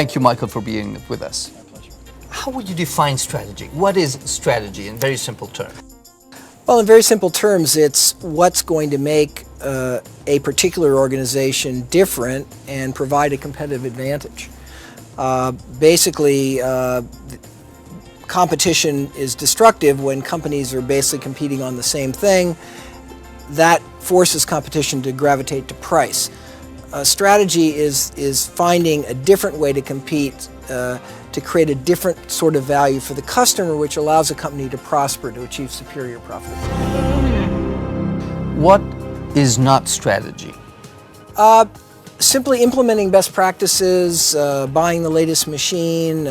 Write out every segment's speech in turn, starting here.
Thank you, Michael, for being with us. My pleasure. How would you define strategy? What is strategy in very simple terms? Well, in very simple terms, it's what's going to make a particular organization different and provide a competitive advantage. Basically, competition is destructive when companies are basically competing on the same thing. That forces competition to gravitate to price. Strategy is finding a different way to compete to create a different sort of value for the customer, which allows a company to prosper, to achieve superior profitability. What is not strategy? Simply implementing best practices, buying the latest machine,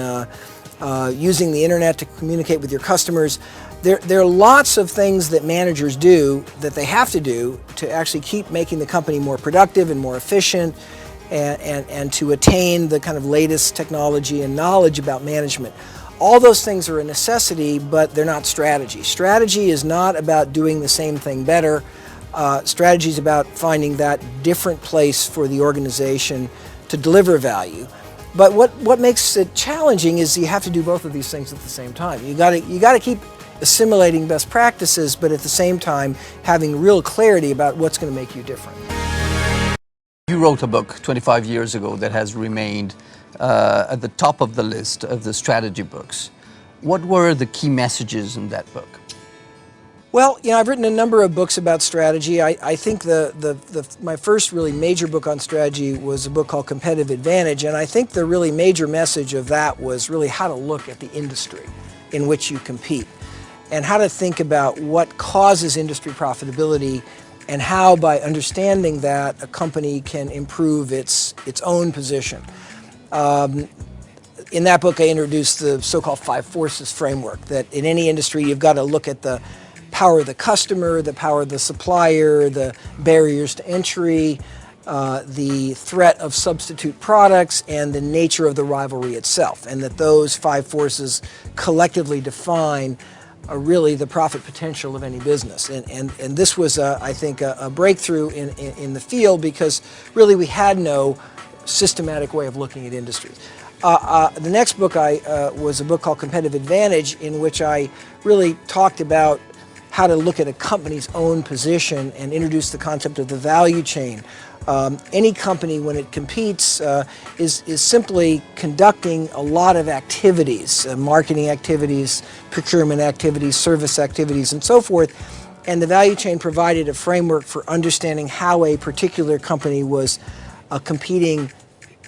using the internet to communicate with your customers. There are lots of things that managers do that they have to do to actually keep making the company more productive and more efficient, and to attain the kind of latest technology and knowledge about management. All those things are a necessity, but they're not strategy. Strategy is not about doing the same thing better. Strategy is about finding that different place for the organization to deliver value. But what makes it challenging is you have to do both of these things at the same time. You got to keep assimilating best practices, but at the same time having real clarity about what's going to make you different. You wrote a book 25 years ago that has remained at the top of the list of the strategy books. What were the key messages in that book? Well, I've written a number of books about strategy. I think my first really major book on strategy was a book called Competitive Advantage, and I think the really major message of that was really how to look at the industry in which you compete and how to think about what causes industry profitability and how, by understanding that, a company can improve its own position. In that book, I introduced the so-called 5 forces framework, that in any industry you've got to look at the power of the customer, the power of the supplier, the barriers to entry, the threat of substitute products, and the nature of the rivalry itself, and that those 5 forces collectively define really the profit potential of any business. And this was, I think, a breakthrough in the field, because really we had no systematic way of looking at industries. The next book was a book called Competitive Advantage, in which I really talked about how to look at a company's own position and introduce the concept of the value chain. Any company, when it competes, is simply conducting a lot of activities, marketing activities, procurement activities, service activities, and so forth. And the value chain provided a framework for understanding how a particular company was competing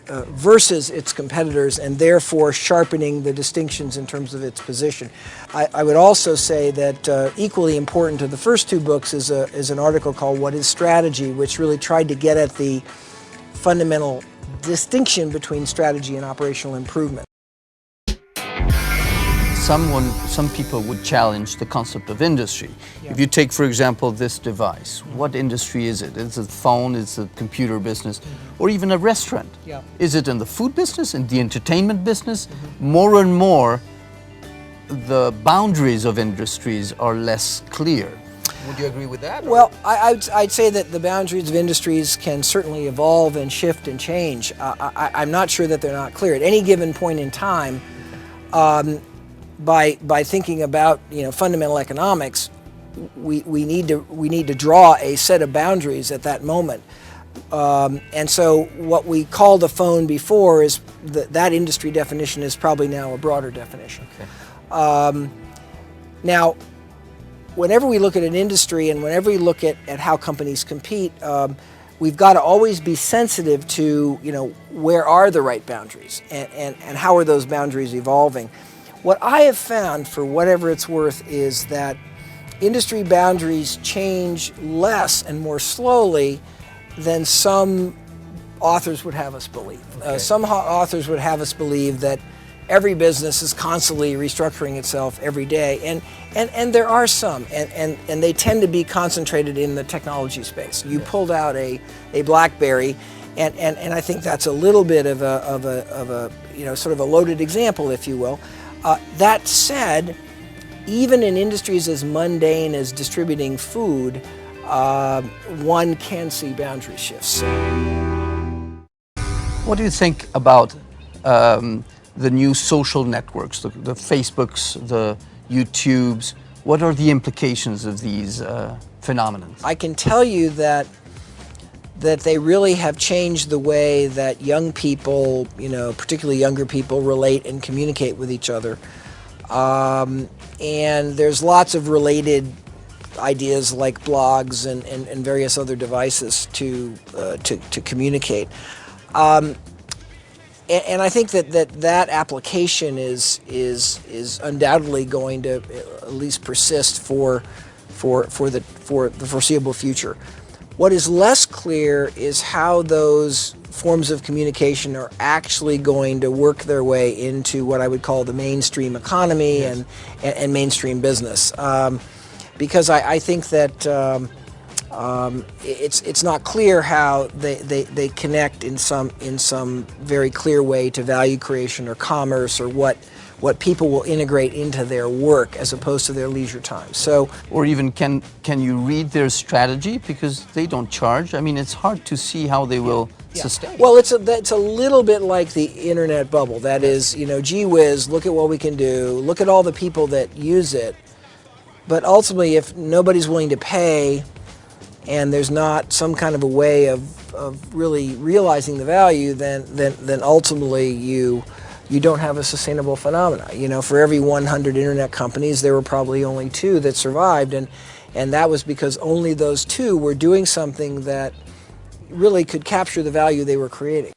versus its competitors, and therefore sharpening the distinctions in terms of its position. I would also say that equally important to the first 2 books is an article called What is Strategy, which really tried to get at the fundamental distinction between strategy and operational improvement. Some people would challenge the concept of industry. Yeah. If you take, for example, this device, what industry is it? Is it a phone? Is it a computer business? Or even a restaurant? Yeah. Is it in the food business, in the entertainment business? More and more, the boundaries of industries are less clear. Would you agree with that? Well, I'd say that the boundaries of industries can certainly evolve and shift and change. I'm not sure that they're not clear. At any given point in time, by thinking about fundamental economics, we need to draw a set of boundaries at that moment. And so what we called a phone before is that industry definition is probably now a broader definition. Okay. Now, whenever we look at an industry and whenever we look at how companies compete, we've got to always be sensitive to where are the right boundaries and how are those boundaries evolving. What I have found, for whatever it's worth, is that industry boundaries change less and more slowly than some authors would have us believe. Okay. Some authors would have us believe that every business is constantly restructuring itself every day, and there are some, and they tend to be concentrated in the technology space. You pulled out a BlackBerry, and I think that's a little bit of a sort of a loaded example, if you will. That said, even in industries as mundane as distributing food, one can see boundary shifts. What do you think about the new social networks, the Facebooks, the YouTubes? What are the implications of these phenomena? I can tell you that they really have changed the way that young people, particularly younger people, relate and communicate with each other. And there's lots of related ideas like blogs and various other devices to communicate. And I think that application is undoubtedly going to at least persist for the foreseeable future. What is less clear is how those forms of communication are actually going to work their way into what I would call the mainstream economy. Yes. and mainstream business. Because I think that it's not clear how they connect in some very clear way to value creation or commerce, or what people will integrate into their work as opposed to their leisure time. So, or even can you read their strategy, because they don't charge? I mean, it's hard to see how they will sustain. Well, it's a little bit like the internet bubble. That is, gee whiz, look at what we can do. Look at all the people that use it. But ultimately, if nobody's willing to pay, and there's not some kind of a way of really realizing the value, then ultimately you don't have a sustainable phenomena. For every 100 internet companies, there were probably only 2 that survived, and that was because only those 2 were doing something that really could capture the value they were creating.